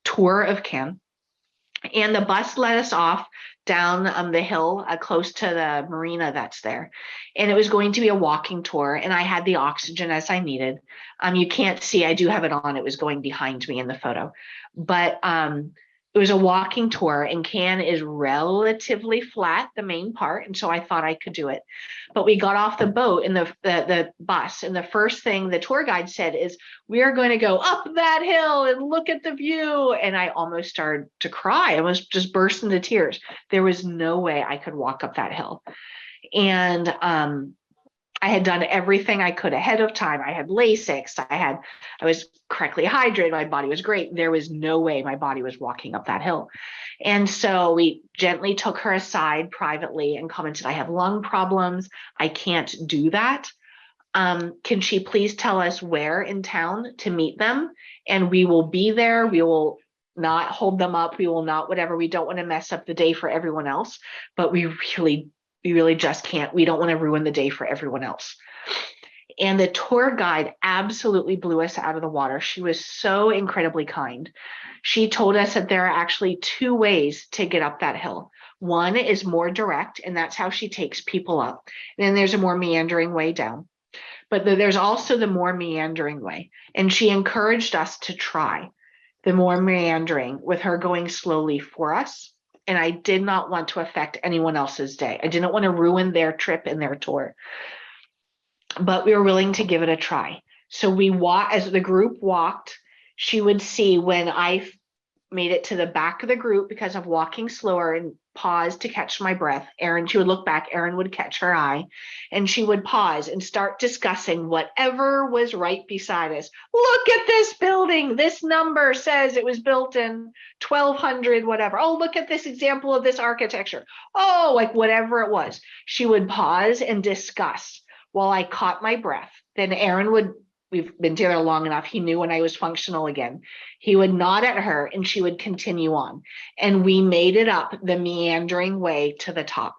tour of Cannes. And the bus let us off down the hill close to the marina that's there. And it was going to be a walking tour, and I had the oxygen as I needed. You can't see, I do have it on. It was going behind me in the photo. But it it was a walking tour, and Cannes is relatively flat, the main part. And so I thought I could do it. But we got off the boat in the bus. And the first thing the tour guide said is, we are going to go up that hill and look at the view. And I almost started to cry. I was just burst into tears. There was no way I could walk up that hill. And I had done everything I could ahead of time. I had Lasix. I was correctly hydrated. My body was great. There was no way my body was walking up that hill. And so we gently took her aside privately and commented, I have lung problems. I can't do that. Can she please tell us where in town to meet them? And we will be there. We will not hold them up. We will not, whatever. We don't want to mess up the day for everyone else, but we really just can't. We don't want to ruin the day for everyone else. And the tour guide absolutely blew us out of the water. She was so incredibly kind. She told us that there are actually two ways to get up that hill. One is more direct, and that's how she takes people up. And then there's a more meandering way down. But there's also the more meandering way. And she encouraged us to try the more meandering with her going slowly for us. And I did not want to affect anyone else's day. I didn't want to ruin their trip and their tour. But we were willing to give it a try. So we walked, as the group walked, she would see when I made it to the back of the group because of walking slower and pause to catch my breath. She would look back, Erin would catch her eye, and she would pause and start discussing whatever was right beside us. Look at this building. This number says it was built in 1200, whatever. Oh, look at this example of this architecture. Oh, like whatever it was. She would pause and discuss while I caught my breath. Then Erin would, we've been together long enough, he knew when I was functional again. He would nod at her and she would continue on. And we made it up the meandering way to the top.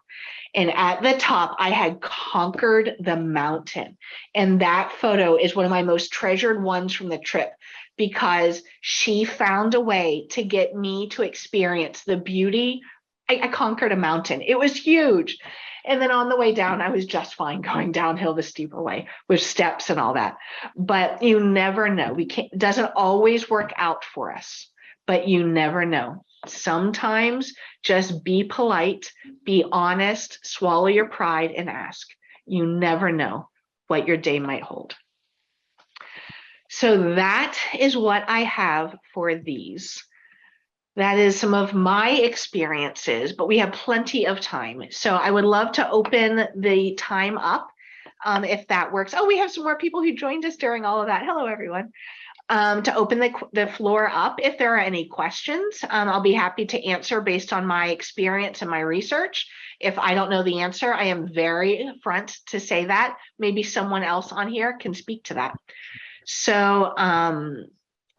And at the top, I had conquered the mountain. And that photo is one of my most treasured ones from the trip, because she found a way to get me to experience the beauty. I conquered a mountain. It was huge. And then on the way down, I was just fine going downhill the steeper way with steps and all that. But you never know. It doesn't always work out for us, but you never know. Sometimes just be polite, be honest, swallow your pride and ask. You never know what your day might hold. So that is what I have for these. That is some of my experiences, but we have plenty of time. So I would love to open the time up if that works. Oh, we have some more people who joined us during all of that. Hello, everyone. To open the floor up, if there are any questions, I'll be happy to answer based on my experience and my research. If I don't know the answer, I am very front to say that. Maybe someone else on here can speak to that. So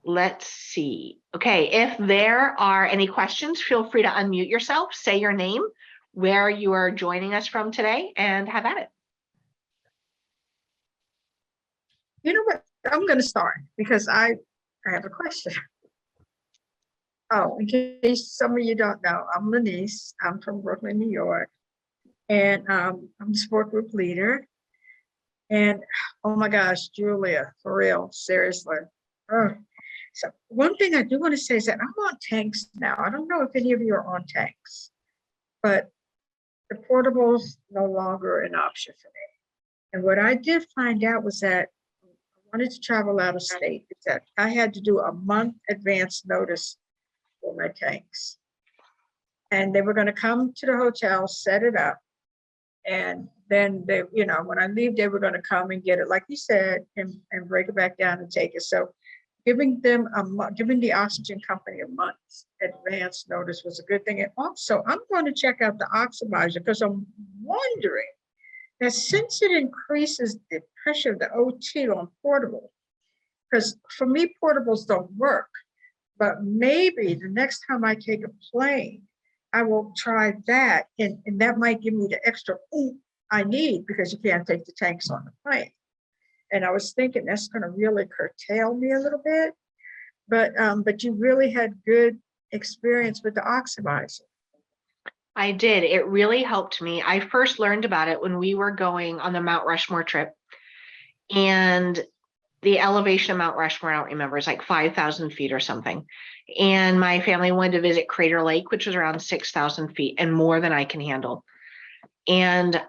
let's see. Okay, if there are any questions, feel free to unmute yourself, say your name, where you are joining us from today, and have at it. You know what? I'm going to start because I have a question. Oh, in case some of you don't know, I'm Lanice. I'm from Brooklyn, New York, and I'm a sport group leader. And oh my gosh, Julia, for real, seriously. Oh. So one thing I do want to say is that I'm on tanks now. I don't know if any of you are on tanks, but the portable's no longer an option for me. And what I did find out was that I wanted to travel out of state, is that I had to do a month advance notice for my tanks. And they were going to come to the hotel, set it up. And then they, you know, when I leave, they were going to come and get it, like you said, and break it back down and take it. So giving the oxygen company a month's advance notice was a good thing. And also, I'm going to check out the oxidizer because I'm wondering that since it increases the pressure of the O2 on portable, because for me, portables don't work, but maybe the next time I take a plane, I will try that, and that might give me the extra oomph I need, because you can't take the tanks on the plane. And I was thinking that's going to really curtail me a little bit, but you really had good experience with the oxidizer. I did. It really helped me. I first learned about it when we were going on the Mount Rushmore trip, and the elevation of Mount Rushmore, I don't remember, it's like 5,000 feet or something. And my family wanted to visit Crater Lake, which was around 6,000 feet and more than I can handle. And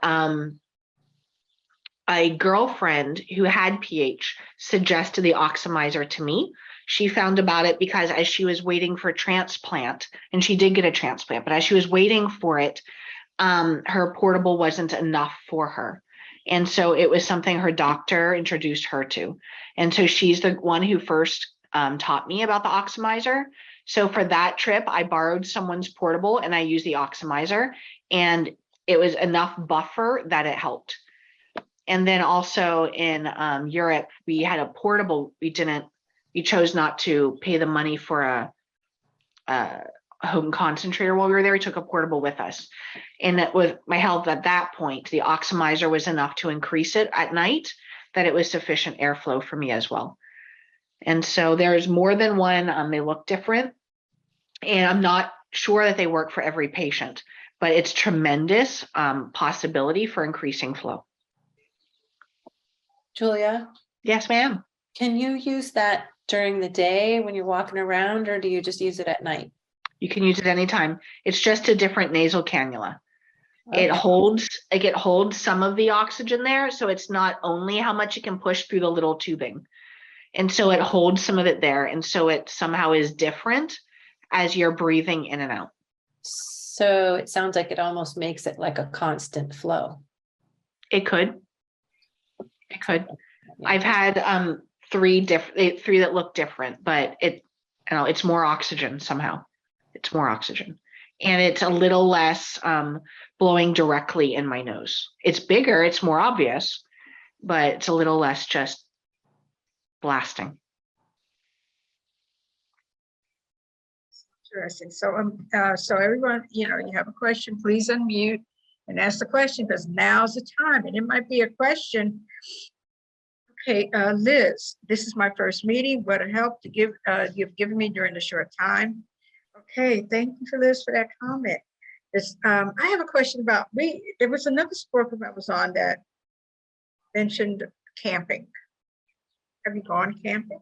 a girlfriend who had PH suggested the oximizer to me. She found about it because as she was waiting for transplant, and she did get a transplant, but as she was waiting for it, her portable wasn't enough for her. And so it was something her doctor introduced her to. And so she's the one who first taught me about the oximizer. So for that trip, I borrowed someone's portable and I used the oximizer, and it was enough buffer that it helped. And then also in Europe, we had a portable. We chose not to pay the money for a home concentrator while we were there. We took a portable with us. And with my health at that point, the oximizer was enough to increase it at night, that it was sufficient airflow for me as well. And so there's more than one. They look different. And I'm not sure that they work for every patient, but it's tremendous possibility for increasing flow. Julia, Yes, ma'am. can you use that during the day when you're walking around, or do you just use it at night? You can use it anytime. It's just a different nasal cannula. Okay. It holds some of the oxygen there. So it's not only how much it can push through the little tubing. And so it holds some of it there. And so it somehow is different as you're breathing in and out. So it sounds like it almost makes it like a constant flow. It could. Yeah. I've had three that look different, but it's more oxygen somehow. It's more oxygen. And it's a little less blowing directly in my nose. It's bigger, it's more obvious, but it's a little less just blasting. Interesting. So everyone, you have a question, please unmute and ask the question, because now's the time. And it might be a question. Okay, Liz, this is my first meeting. What a help you've given me during the short time. Okay, thank you for Liz for that comment. I have a question about there was another program that was on that mentioned camping. Have you gone camping?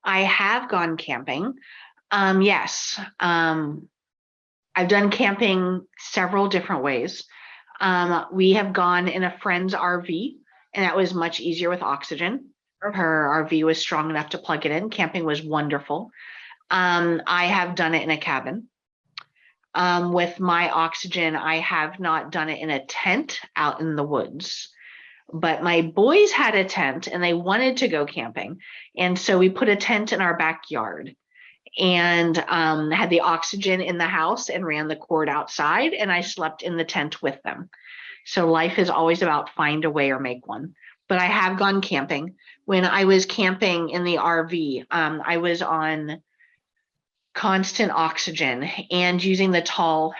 I have gone camping. Yes. I've done camping several different ways. We have gone in a friend's RV, and that was much easier with oxygen. Okay. Her RV was strong enough to plug it in. Camping was wonderful. I have done it in a cabin. With my oxygen, I have not done it in a tent out in the woods. But my boys had a tent and they wanted to go camping. And so we put a tent in our backyard and had the oxygen in the house and ran the cord outside, and I slept in the tent with them. So life is always about find a way or make one. But I have gone camping. When I was camping in the RV, I was on constant oxygen and using the tall,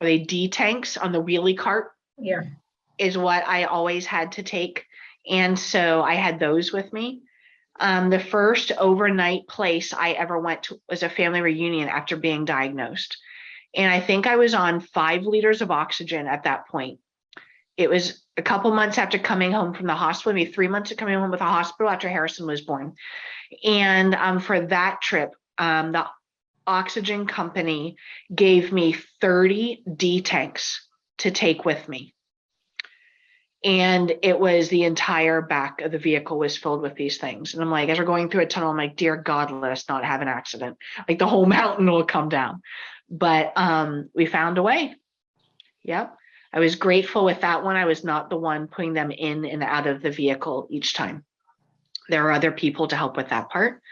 are they D tanks on the wheelie cart? Yeah. Is what I always had to take. And so I had those with me. The first overnight place I ever went to was a family reunion after being diagnosed. And I think I was on 5 liters of oxygen at that point. It was a couple months after coming home from the hospital, maybe 3 months of coming home with the hospital after Harrison was born. And for that trip, the oxygen company gave me 30 D tanks to take with me. And it was the entire back of the vehicle was filled with these things. And I'm like, as we're going through a tunnel, I'm like, dear God, let us not have an accident. Like the whole mountain will come down. But we found a way. Yep. I was grateful with that one. I was not the one putting them in and out of the vehicle each time. There are other people to help with that part.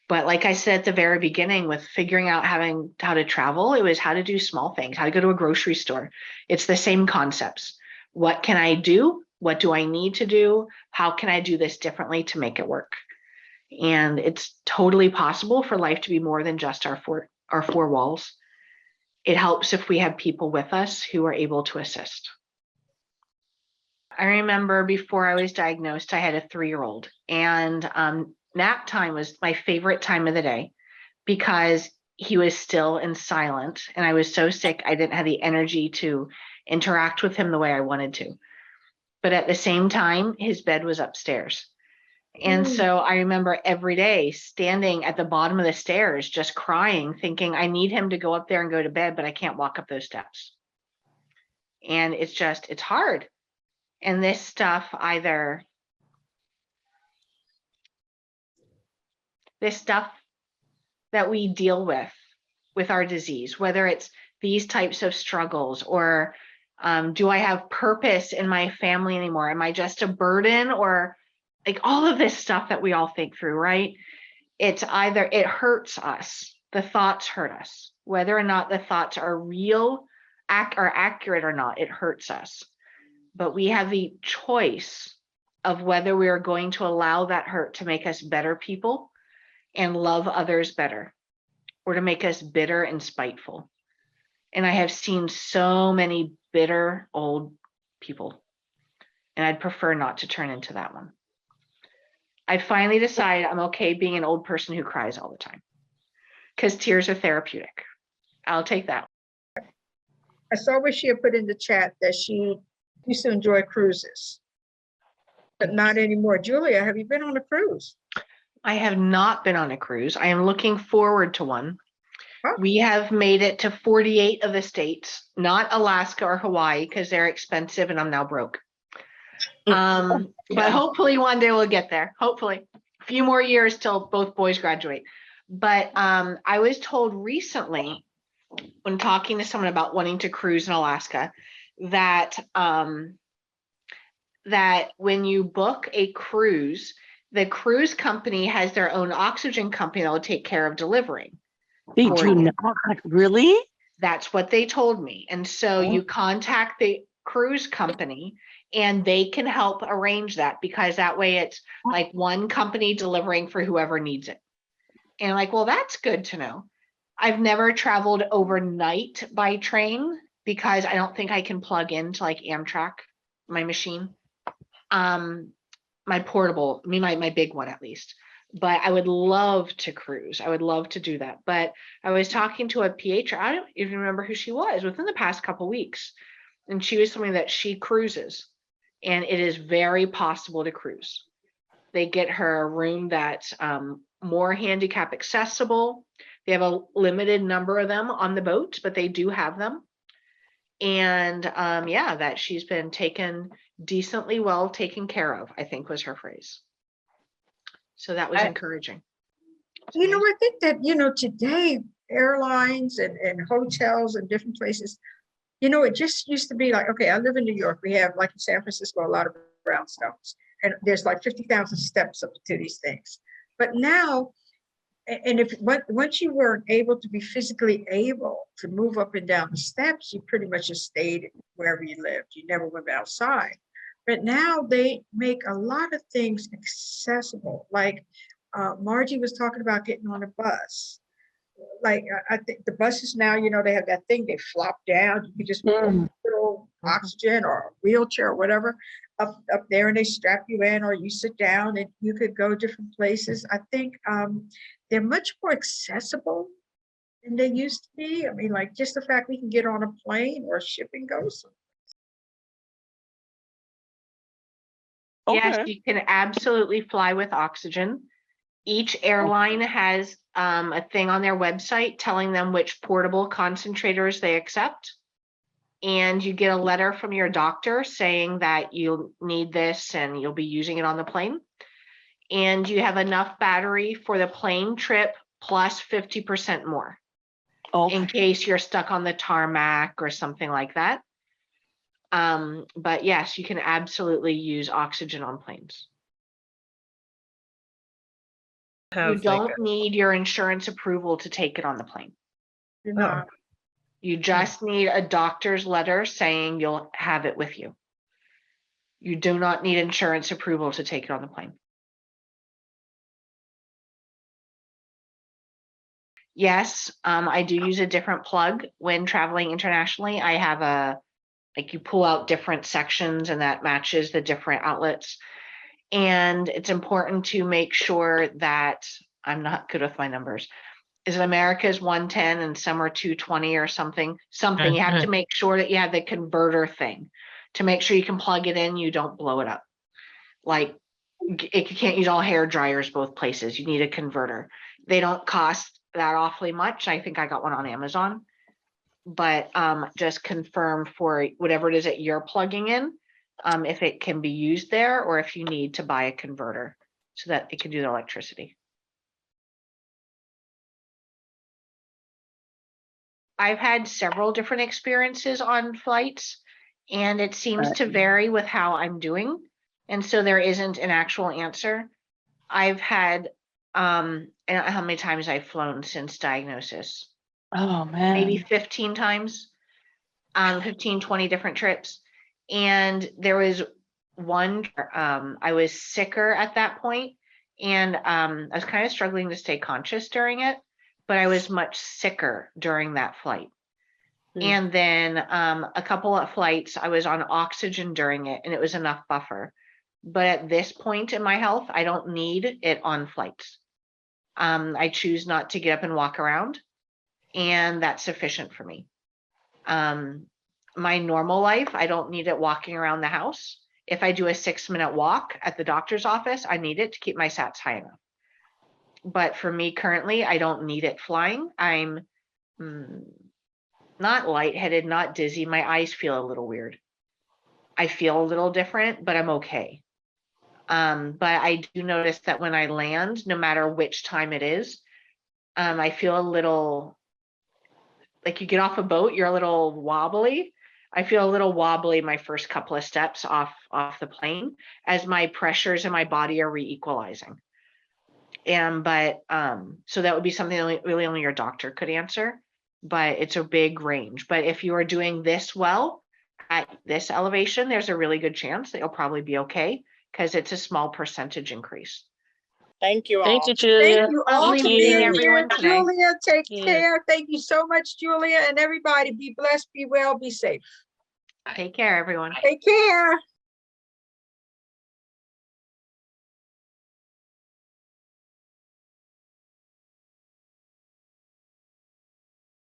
But like I said at the very beginning, with figuring out how to travel, it was how to do small things, how to go to a grocery store. It's the same concepts. What can I do? What do I need to do? How can I do this differently to make it work? And it's totally possible for life to be more than just our four walls. It helps if we have people with us who are able to assist. I remember before I was diagnosed, I had a 3-year-old, and nap time was my favorite time of the day because he was still and silent, and I was so sick I didn't have the energy to interact with him the way I wanted to. But at the same time, his bed was upstairs. And Mm. so I remember every day standing at the bottom of the stairs, just crying, thinking I need him to go up there and go to bed, but I can't walk up those steps. And it's hard. And this stuff that we deal with our disease, whether it's these types of struggles or do I have purpose in my family anymore? Am I just a burden? Or like all of this stuff that we all think through, right? It's either it hurts us, the thoughts hurt us, whether or not the thoughts are real, are accurate or not, it hurts us. But we have the choice of whether we are going to allow that hurt to make us better people and love others better, or to make us bitter and spiteful. And I have seen so many bitter old people, and I'd prefer not to turn into that one. I finally decided I'm okay being an old person who cries all the time because tears are therapeutic. I'll take that. I saw what she had put in the chat that she used to enjoy cruises, but not anymore. Julia, have you been on a cruise? I have not been on a cruise. I am looking forward to one. Oh. We have made it to 48 of the states, not Alaska or Hawaii, because they're expensive and I'm now broke. But hopefully one day we'll get there. Hopefully a few more years till both boys graduate. But I was told recently when talking to someone about wanting to cruise in Alaska that that when you book a cruise, the cruise company has their own oxygen company that will take care of delivering. They do not, really? That's what they told me. And so you contact the cruise company and they can help arrange that, because that way it's like one company delivering for whoever needs it. And I'm like, well, that's good to know. I've never traveled overnight by train because I don't think I can plug into like Amtrak, my machine. My portable, my big one at least. But I would love to cruise. I would love to do that. But I was talking to a PH, I don't even remember who she was, within the past couple of weeks. And she was telling me that she cruises and it is very possible to cruise. They get her a room that's more handicap accessible. They have a limited number of them on the boat, but they do have them. And yeah, that she's been decently well taken care of, I think was her phrase. So that was encouraging. You know, I think that, you know, today airlines and hotels and different places, you know, it just used to be like, okay, I live in New York. We have, like in San Francisco, a lot of brownstones, and there's like 50,000 steps up to these things. But now, and once you weren't able to be physically able to move up and down the steps, you pretty much just stayed wherever you lived. You never went outside. But now they make a lot of things accessible. Like Margie was talking about getting on a bus. Like I think the buses now, you know, they have that thing, they flop down. You can just put a little oxygen or a wheelchair or whatever up there, and they strap you in, or you sit down and you could go different places. I think they're much more accessible than they used to be. I mean, like just the fact we can get on a plane or a ship and go somewhere. Yes, you can absolutely fly with oxygen. Each airline has a thing on their website telling them which portable concentrators they accept. And you get a letter from your doctor saying that you'll need this and you'll be using it on the plane. And you have enough battery for the plane trip plus 50% more in case you're stuck on the tarmac or something like that. But yes, you can absolutely use oxygen on planes. You don't need your insurance approval to take it on the plane. You just need a doctor's letter saying you'll have it with you. You do not need insurance approval to take it on the plane. Yes, I do use a different plug when traveling internationally. I have like you pull out different sections and that matches the different outlets. And it's important to make sure that I'm not good with my numbers. Is it America's 110 and some are 220 or something? You have to make sure that you have the converter thing to make sure you can plug it in, you don't blow it up. Like You can't use all hair dryers both places. You need a converter. They don't cost that awfully much. I think I got one on Amazon. But just confirm for whatever it is that you're plugging in, if it can be used there or if you need to buy a converter so that it can do the electricity. I've had several different experiences on flights, and it seems to vary with how I'm doing. And so there isn't an actual answer. I've had, I don't know how many times I've flown since diagnosis, Oh, maybe man. 15 times, 15, 20 different trips. And there was one, I was sicker at that point, and I was kind of struggling to stay conscious during it, but I was much sicker during that flight. And then a couple of flights, I was on oxygen during it, and it was enough buffer. But at this point in my health, I don't need it on flights. I choose not to get up and walk around, and that's sufficient for me. My normal life, I don't need it walking around the house. If I do a 6-minute walk at the doctor's office, I need it to keep my sats high enough. But for me currently, I don't need it flying. I'm not lightheaded, not dizzy. My eyes feel a little weird. I feel a little different, but I'm okay. But I do notice that when I land, no matter which time it is, I feel a little, like you get off a boat, you're a little wobbly. I feel a little wobbly my first couple of steps off the plane as my pressures in my body are re-equalizing. But so that would be something that really only your doctor could answer, but it's a big range. But if you are doing this well at this elevation, there's a really good chance that you'll probably be okay because it's a small percentage increase. Thank you all. Thank you, Julia. Thank you all Lovely for meeting being here. everyone today. Julia, take Yeah. care. Thank you so much, Julia, and everybody. Be blessed, be well, be safe. Take care, everyone. Take care.